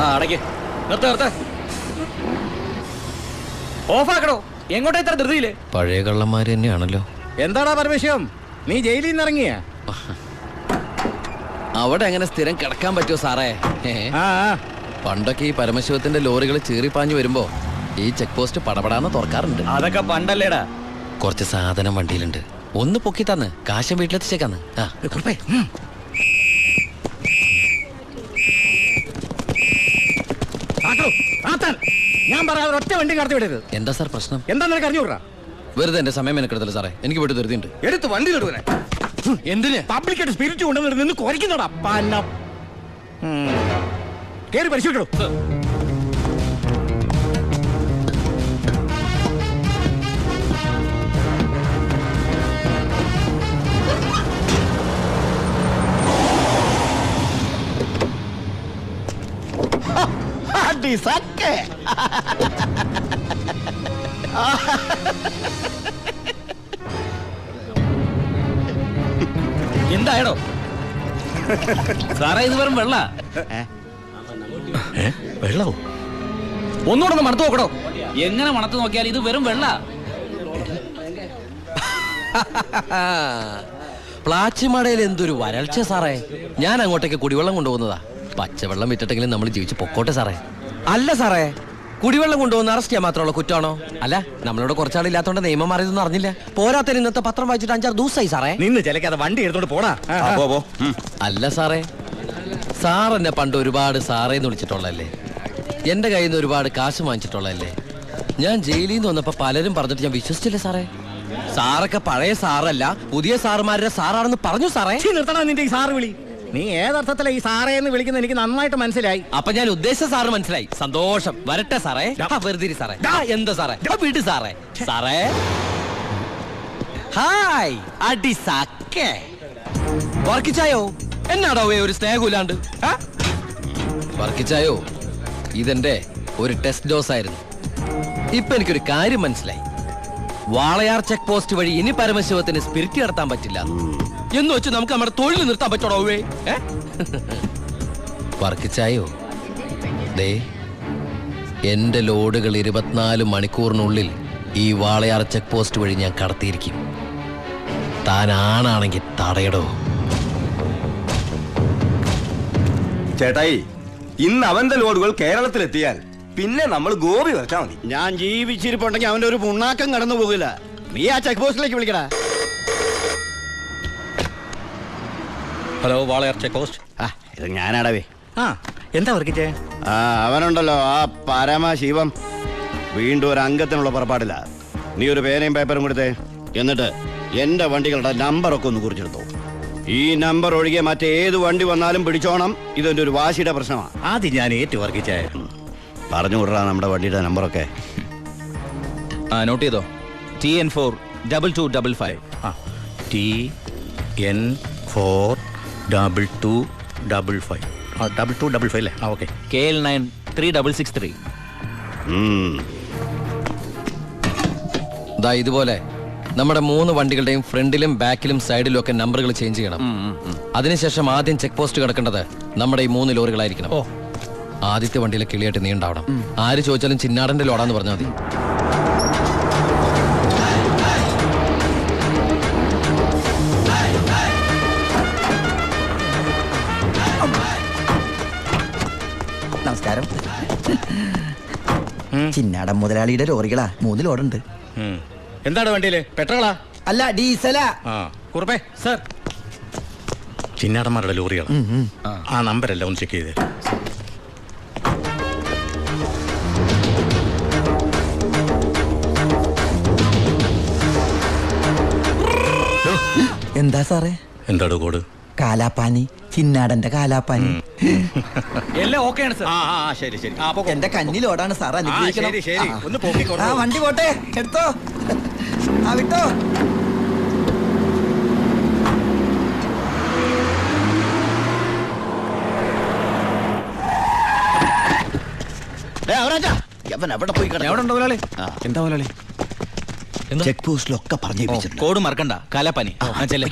അടയ്ക്ക്, നിർത്ത ഓഫാക്കണോ? എങ്ങോട്ടാ ഇത്ര ധൃതിയില്? പഴയ കള്ളന്മാര് തന്നെയാണല്ലോ. എന്താടാ പരമേശ്വരം, നീ ജയിലിൽ നിന്ന് ഇറങ്ങിയ? അവിടെ എങ്ങനെ സ്ഥിരം കിടക്കാൻ പറ്റുമോ സാറേ? പണ്ടൊക്കെ ഈ പരമശിവത്തിന്റെ ലോറികൾ ചീറിപ്പാഞ്ഞു വരുമ്പോ ഈ ചെക്ക് പോസ്റ്റ് പടപടാന്ന് തുറക്കാറുണ്ട്. അതൊക്കെ പണ്ടല്ലേടാ. കുറച്ച് സാധനം വണ്ടിയിലുണ്ട്, ഒന്ന് പൊക്കി തന്ന് കാശം വീട്ടിലെത്തിച്ചേക്കാന്ന്. ഞാൻ പറയാതെ ഒറ്റ വണ്ടി കടത്തി വിടരുത്. എന്താ സാർ പ്രശ്നം? എന്താ നിനക്ക് അറിഞ്ഞൂടാ? വെറുതെ എന്റെ സമയം മെനക്കെടുത്തല്ലോ സാറേ, എനിക്ക് വീട്ടിൽ ധൃതിയുണ്ട്. എടുത്ത് വണ്ടിയിലിടുവനെ. എന്തിന്? പബ്ലിക്കായിട്ട് സ്പിരിറ്റ് കൊണ്ടുവന്നിട്ട് നിന്ന് കുറയ്ക്കുന്നോടാ പന്ന. കേറി പരിശോധിക്കണോ? എന്തായടോ സാറേ, ഇത് വെറും വെള്ള. വെള്ളോ? ഒന്നുകൂടെ ഒന്ന് മണത്ത് നോക്കണോ? എങ്ങനെ മണത്ത് നോക്കിയാൽ ഇത് വെറും വെള്ള. പ്ലാച്ചിമടയിൽ എന്തൊരു വരൾച്ച സാറേ. ഞാൻ അങ്ങോട്ടേക്ക് കുടിവെള്ളം കൊണ്ടുപോകുന്നതാ. പച്ചവെള്ളം വിറ്റിട്ടെങ്കിലും നമ്മൾ ജീവിച്ച് പൊക്കോട്ടെ സാറേ. അല്ല സാറേ, കുടിവെള്ളം കൊണ്ടുപോകുന്ന അറസ്റ്റ് ചെയ്യാൻ മാത്രമുള്ള കുറ്റമാണോ? അല്ല, നമ്മളോട് കുറച്ചാളില്ലാത്തോണ്ട് നിയമം മാറിയതൊന്നും അറിഞ്ഞില്ല. പോരാത്തതിന് ഇന്നത്തെ പത്രം വായിച്ചിട്ട് 5-6 ദിവസമായി സാറേ. നിന്ന് ചിലക്കാതെ വണ്ടി എടുത്തോണ്ട് പോടാ. അല്ല സാറേ, സാർ എന്നെ പണ്ട് ഒരുപാട് സാറേന്ന് വിളിച്ചിട്ടുള്ളല്ലേ, എന്റെ കയ്യിൽ നിന്ന് ഒരുപാട് കാശ് വാങ്ങിച്ചിട്ടുള്ളല്ലേ. ഞാൻ ജയിലിൽ നിന്ന് വന്നപ്പോ പലരും പറഞ്ഞിട്ട് ഞാൻ വിശ്വസിച്ചില്ലേ സാറേ. സാറൊക്കെ പഴയ സാറല്ല, പുതിയ സാറുമാരുടെ സാറാണെന്ന് പറഞ്ഞു സാറേ. നിർത്തണ നിന്റെ ഈ സാറ് വിളി. നീ ഏതർത്ഥത്തിലാ ഈ സാറേ എന്ന് വിളിക്കുന്നത് എനിക്ക് നന്നായിട്ട് മനസ്സിലായി. അപ്പൊ ഞാൻ ഉദ്ദേശിച്ച സാറ് മനസ്സിലായി. സന്തോഷം. വരട്ടെ സാറേ. വെറുതെ സാറേ. എന്താ സാറേ? വീട് സാറേ. സാറേ ഹായ്. അടി സാക്കേ വർക്കിച്ചായോ? എന്നാടോ ഒരു സ്നേഹമില്ലാണ്ട്? വർക്കിച്ചായോ, ഇതെന്റെ ഒരു ടെസ്റ്റ് ഡോസ് ആയിരുന്നു. ഇപ്പൊ എനിക്കൊരു കാര്യം മനസ്സിലായി. വാളയാർ ചെക്ക് പോസ്റ്റ് വഴി ഇനി പരമശിവത്തിന് സ്പിരിറ്റ് നടത്താൻ പറ്റില്ല എന്ന് വെച്ച് നമുക്ക് നമ്മുടെ തൊഴിൽ നിർത്താൻ പറ്റണോ? വർക്കിച്ചായോ, ദേ എന്റെ ലോഡുകൾ 24 മണിക്കൂറിനുള്ളിൽ ഈ വാളയാർ ചെക്ക് പോസ്റ്റ് വഴി ഞാൻ കടത്തിയിരിക്കും. താൻ ആണാണെങ്കിൽ തടയടോ. ചേട്ടായി, ഇന്ന് അവന്റെ ലോഡുകൾ കേരളത്തിലെത്തിയാൽ പിന്നെ നമ്മൾ ഗോപി വെച്ചാൽ മതി. ഞാൻ ജീവിച്ചിരിപ്പുണ്ടെങ്കിൽ അവന്റെ ഒരു പുണ്ണാക്കം കടന്നു പോകില്ല. നീ ആ ചെക്ക് പോസ്റ്റിലേക്ക് വിളിക്കടാ. Hello, Walayar check post. ഇത് ഞാനാടവേ. എന്താ വർക്കിച്ചേ? അവനുണ്ടല്ലോ ആ പരമശിവം, വീണ്ടും ഒരു അംഗത്തിനുള്ള പുറപ്പാടില്ല. നീ ഒരു പേനയും പേപ്പറും കൊടുത്തേ. എന്നിട്ട് എന്റെ വണ്ടികളുടെ നമ്പറൊക്കെ ഒന്ന് കുറിച്ചെടുത്തോ. ഈ നമ്പർ ഒഴികെ മറ്റേത് വണ്ടി വന്നാലും പിടിച്ചോണം. ഇതെന്റെ ഒരു വാശിയുടെ പ്രശ്നമാണ്. ആദ്യം ഞാൻ ഏറ്റു വർക്കിച്ചേ. പറഞ്ഞു വിടറാ നമ്മുടെ വണ്ടിയുടെ നമ്പറൊക്കെ. നോട്ട് ചെയ്തോ. TN4 2255. TN4 2255. 2255 അല്ലേ? ഓക്കെ. KL9 3663. ദാ ഇതുപോലെ നമ്മുടെ 3 വണ്ടികളുടെയും ഫ്രണ്ടിലും ബാക്കിലും സൈഡിലും ഒക്കെ നമ്പറുകൾ ചേഞ്ച് ചെയ്യണം. അതിനുശേഷം ആദ്യം ചെക്ക് പോസ്റ്റ് കിടക്കേണ്ടത് നമ്മുടെ ഈ 3 ലോറികളായിരിക്കണം. ആദ്യത്തെ വണ്ടിയിലെ കിളിയായിട്ട് നീ ഉണ്ടാവണം. ആര് ചോദിച്ചാലും ചിന്നാടന്റെ ലോഡാന്ന് പറഞ്ഞാൽ മതി. നമസ്കാരം. ചിന്നാടൻ മുതലാളിയുടെ ലോറികളാ, 3 ലോഡുണ്ട്. എന്താണ് വണ്ടിയില്? പെട്രോളാ? അല്ല, ഡീസലാ. കുറുപ്പേ സർ, ചിന്നാടന്മാരുടെ ലോറികളാ. ആ നമ്പരല്ല ഒന്ന് ചെക്ക് ചെയ്തേ. എന്താ സാറേ? എന്താടോ കോഡ്? കാലാപ്പാനി, ചിന്നാടന്റെ കാലാപ്പാനി. എല്ലാം ഓക്കെയാണ് സർ. ശരി ശരി. എന്റെ കന്നിലോടാണ് സാർ, അനുഗ്രഹിക്കണം. ശരി, ഒന്ന് പോക്കിക്കോ. വണ്ടി പോട്ടെ, എടുത്തോ. വിട്ടോ. എവിടെ പോയി ചെക്ക് പോസ്റ്റിലൊക്കെ പറഞ്ഞു. കോഡ് മറക്കണ്ട. കാലാപ്പാനി. ശരി.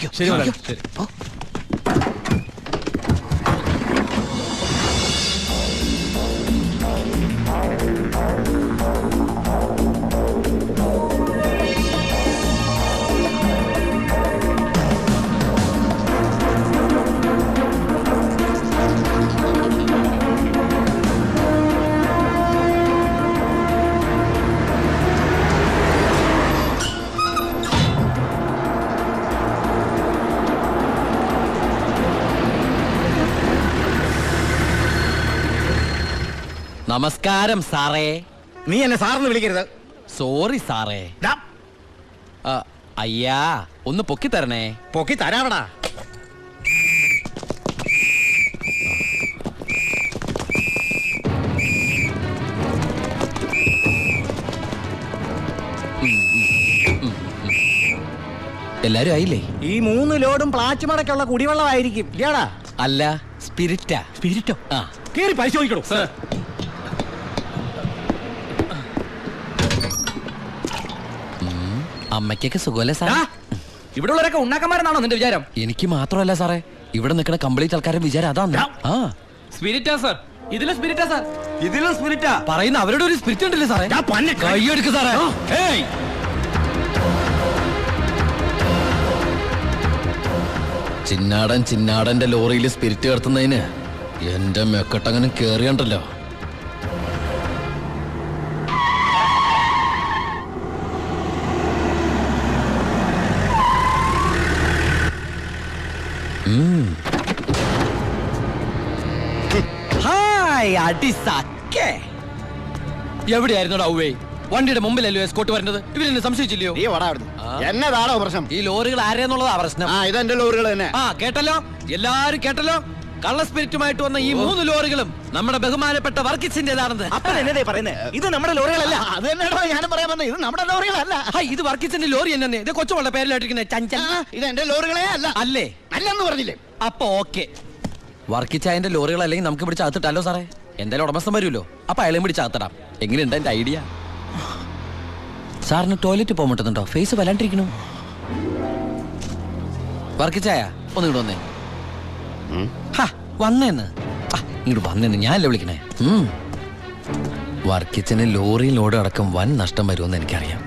നമസ്കാരം സാറേ. നീ എന്നെ സാറെന്ന് വിളിക്കരുത്. സോറി സാറേ. ഡാ, അയ്യാ ഒന്ന് പൊക്കി തരണേ. പൊക്കി തരാവടാ. എല്ലാരും ആയില്ലേ? ഈ 3 ലോഡും പ്ലാച്ചുമടക്കുള്ള കുടിവെള്ളമായിരിക്കും. ഇയാടാ അല്ല, സ്പിരിറ്റാ. സ്പിരിറ്റോ? ആ, കേറി പരിശോധിക്കണോ? അമ്മയ്ക്കൊക്കെ സുഖമല്ലേ സാർ? ഇവിടെ ഉള്ളവരൊക്കെ ഉണ്ടാക്കന്മാരെന്നാണോ നിന്റെ വിചാരം? എനിക്ക് മാത്രമല്ല സാറേ, ഇവിടെ നിൽക്കുന്ന കംപ്ലീറ്റ് ആൾക്കാരുടെ വിചാരം അതാണ്. ആ, സ്പിരിറ്റാ സാർ, ഇതിലെ സ്പിരിറ്റാ സാർ. ഇതിലും സ്പിരിറ്റാ പറയുന്ന അവരുടെ ഒരു സ്പിരിറ്റ് ഉണ്ടല്ലേ സാറേ? കൈയെടുക്ക് സാറേ. ഏയ്, ചിന്നാടന്റെ ലോറിയിൽ സ്പിരിറ്റ് കടത്തുന്നതിന് എന്റെ മെക്കട്ടങ്ങനെ കേറിയണ്ടല്ലോ. എവിടെയായിരുന്നു ഔവേ? വണ്ടിയുടെ മുമ്പിലല്ലോ എസ്കോട്ട് വരുന്നത്. ഇവരെന്നെ സംശയിച്ചില്ലയോ? നീ വടാ അവിടുന്ന്. എന്നതാണോ പ്രശ്നം? ഈ ലോറികൾ ആരെന്നുള്ളതാ പ്രശ്നം. ആ, ഇതെന്റെ ലോറികൾ തന്നെ. ആ, കേട്ടല്ലോ, എല്ലാരും കേട്ടല്ലോ. കള്ള സ്പിരിറ്റുമായിട്ട് വന്ന ഈ 3 ലോറികളും നമ്മുടെ ബഹുമാനപ്പെട്ട വർക്കിച്ചിന്റേതാണെന്ന്. എന്നതേ പറയുന്നേ? ഇത് നമ്മുടെ ലോറികളല്ല. അത് തന്നെയാണോ ഞാനും പറയാൻ വന്നത്. ഇത് നമ്മുടെ ലോറികളല്ല. ഇത് വർക്കിച്ചിന്റെ ലോറി തന്നെ. ഇത് കൊച്ചുവളുടെ പേരിലായിട്ടിരിക്കുന്നത് ചഞ്ചൽ. ഇത് എന്റെ ലോറികളെ അല്ല. അല്ലേ? അല്ലെന്ന് പറഞ്ഞില്ലേ? അപ്പൊ ഓക്കെ. വർക്കിച്ചായന്റെ ലോറികൾ അല്ലെങ്കിൽ നമുക്ക് പിടിച്ച് അകത്തിട്ടല്ലോ സാറേ. എന്തായാലും ഉടമസ്ഥൻ വരുമല്ലോ, അപ്പൊ അയാളെയും പിടിച്ച് അകത്തിടാം. എങ്ങനെയുണ്ട് എന്റെ ഐഡിയ? സാറിന് ടോയ്ലറ്റ് പോകാൻ പറ്റുന്നുണ്ടോ? ഫേസ് വല്ലാണ്ടിരിക്കണു. വർക്കിച്ചായ ഒന്ന് ഇങ്ങോട്ട് വന്നേ. വന്നേന്ന് ഇങ്ങോട്ട് വന്നേന്ന് ഞാനല്ലേ വിളിക്കണേ. വർക്കിച്ചിന് ലോറി ലോഡ് അടക്കം വൻ നഷ്ടം വരുമെന്ന് എനിക്കറിയാം.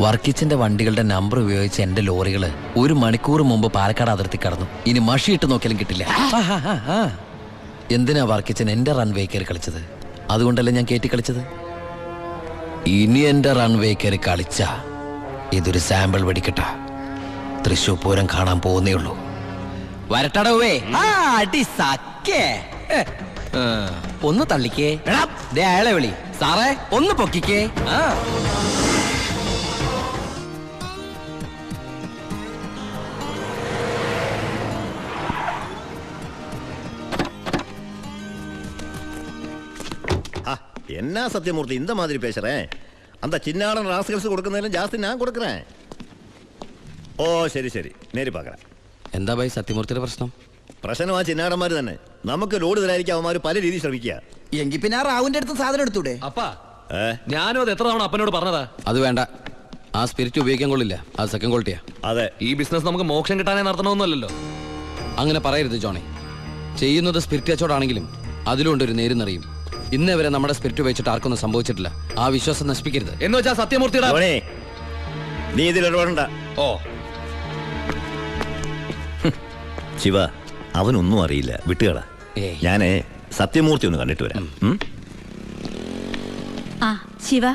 വർക്കിച്ചിന്റെ വണ്ടികളുടെ നമ്പർ ഉപയോഗിച്ച് എന്റെ ലോറികൾ 1 മണിക്കൂർ മുമ്പ് പാലക്കാട് അതിർത്തി കടന്നു. ഇനി മഷിയിട്ട് നോക്കിയാലും കിട്ടില്ല. എന്തിനാ വർക്കിച്ചൻ എന്റെ റൺവേ കയറി കളിച്ചത്? അതുകൊണ്ടല്ലേ ഞാൻ കയറ്റി കളിച്ചത്. ഇനി എന്റെ റൺവേ കയറി കളിച്ച ഇതൊരു സാമ്പിൾ വെടിക്കട്ട. തൃശൂർ പൂരം കാണാൻ പോകുന്നേ ഉള്ളൂ. വരട്ടടവേ. ഒന്ന് തള്ളിക്കേ. അയാളെ വിളി. സാറേ ഒന്ന് പൊക്കിക്കേ. என்ன சத்தியமூர்த்தி இந்த மாதிரி பேசுறேன்? அந்த சின்னாடன் ராஸ்கல்ஸ் கொடுക്കുന്നതിലും ജാസ്തി ഞാൻ കൊടുക്കறேன். ഓ ശരി ശരി, നേരി പാക്കറ. എന്താ ഭായി സത്യമൂർത്തിയുടെ പ്രശ്നം? പ്രശ്നം ആ ചിന്നാടന്മാർ തന്നെ. നമുക്ക് ലോഡ് തരാതിരിക്കാൻ അവന്മാർ പല രീതിയിൽ ശ്രമിക്കുക. എങ്കിൽ പിന്നെ ആ റാവുന്റെ അടുത്ത് സാധനം എടുത്തൂടെ? അപ്പാ, ഞാനും അത് എത്ര തവണ അപ്പനോട് പറഞ്ഞതാ. അത് വേണ്ട, ആ സ്പിരിറ്റ് ഉപയോഗിക്കാൻ കൊള്ളില്ല. അത് സെക്കൻഡ് ക്വാളിറ്റിയാ. അതെ, ഈ ബിസിനസ് നമുക്ക് മോക്ഷം കിട്ടാനേ നടത്തണമെന്നല്ലോ. അങ്ങനെ പറയരുത് ജോണി. ചെയ്യുന്നത് സ്പിരിറ്റ് കച്ചവടമാണെങ്കിലും അതിലുണ്ട് ഒരു നേരുന്നറിയും. ഇന്നേ വരെ നമ്മുടെ സ്പിരിറ്റ് ഉപയോഗിച്ചിട്ട് ആർക്കൊന്നും സംഭവിച്ചിട്ടില്ല. ആ വിശ്വാസം നശിപ്പിക്കരുത്. എന്ന് വെച്ചാൽ സത്യമൂർത്തിയുടെ നീ ഇതിൽ ഇടപെടണ്ട. ഓ ശിവ, അവനൊന്നും അറിയില്ല, വിട്ടുകള. ഞാനേ സത്യമൂർത്തി ഒന്ന് കണ്ടിട്ട് വരാം. ആ ശിവ,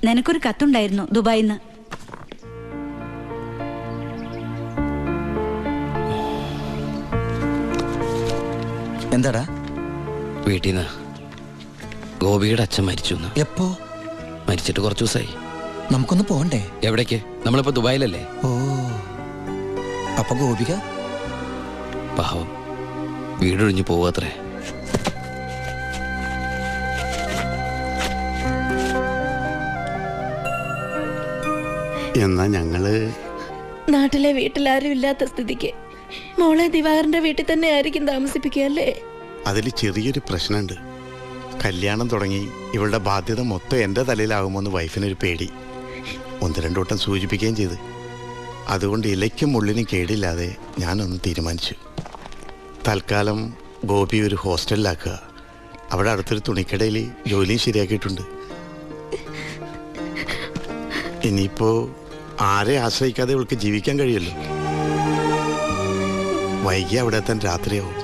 നിനക്കൊരു കത്തുണ്ടായിരുന്നു ദുബായിന്ന്. എന്താടാ? വീട്ടിൽ നിന്ന് ഗോപിയുടെ അച്ഛൻ മരിച്ചു. എപ്പോ? മരിച്ചിട്ട് കുറച്ചു ദിവസമായി. നമുക്കൊന്ന് പോണ്ടേ? എവിടേക്ക്? നമ്മളിപ്പോ ദുബായിലല്ലേ. ഓ, അപ്പൊ ഗോപിക പാവം വീടൊഴിഞ്ഞു പോവാത്രേ. എന്നാ ഞങ്ങള് നാട്ടിലെ വീട്ടിലാരും ഇല്ലാത്ത സ്ഥിതിക്ക് മോളെ ദിവാകരന്റെ വീട്ടിൽ തന്നെ ആയിരിക്കും താമസിപ്പിക്കുക അല്ലേ? അതിൽ ചെറിയൊരു പ്രശ്നമുണ്ട്. കല്യാണം തുടങ്ങി ഇവളുടെ ബാധ്യത മൊത്തം എൻ്റെ തലയിലാകുമോന്ന് വൈഫിനൊരു പേടി. 1-2 വട്ടം സൂചിപ്പിക്കുകയും ചെയ്ത്. അതുകൊണ്ട് ഇലയ്ക്കും മുള്ളിനും കേടില്ലാതെ ഞാനൊന്ന് തീരുമാനിച്ചു. തൽക്കാലം ഗോപി ഒരു ഹോസ്റ്റലിലാക്കുക. അവിടെ അടുത്തൊരു തുണിക്കടയിൽ ജോലിയും ശരിയാക്കിയിട്ടുണ്ട്. ഇനിയിപ്പോ ആരെ ആശ്രയിക്കാതെ ഇവൾക്ക് ജീവിക്കാൻ കഴിയല്ലോ. വൈകി അവിടെ എത്താൻ രാത്രിയാവും.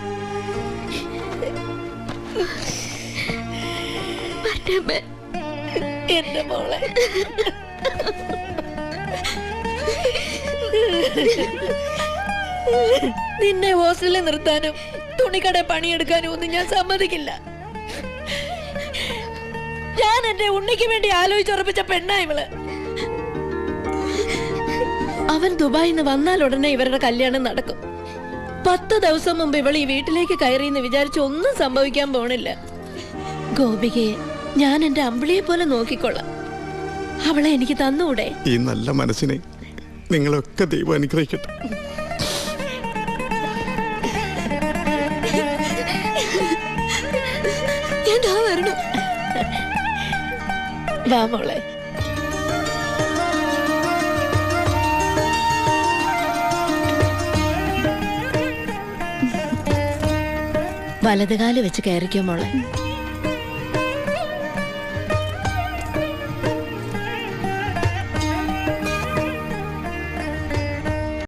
എന്റെ മോളെ നിന്നെ ഹോസ്റ്റലിൽ നിർത്താനും തുണിക്കട പണിയെടുക്കാനും ഒന്നും ഞാൻ സമ്മതിക്കില്ല. ഞാൻ എന്റെ ഉണ്ണിക്ക് വേണ്ടി ആലോചിച്ചുറപ്പിച്ച പെണ്ണാ ഇവള്. അവൻ ദുബായിൽ നിന്ന് വന്നാൽ ഉടനെ ഇവരുടെ കല്യാണം നടക്കും. 10 ദിവസം മുമ്പ് ഇവൾ ഈ വീട്ടിലേക്ക് കയറിയെന്ന് വിചാരിച്ച് ഒന്നും സംഭവിക്കാൻ പോണില്ല. ഗോപികയെ ഞാൻ എന്റെ അമ്പിളിയെ പോലെ നോക്കിക്കൊള്ളാം. അവളെ എനിക്ക് തന്നൂടെ? ഈ നല്ല മനസ്സിനെ നിങ്ങളൊക്കെ ദൈവം അനുഗ്രഹിക്കട്ടെ. വാ മോളെ. വലതുകാല് വെച്ച് കയറിക്കോ മോളെ.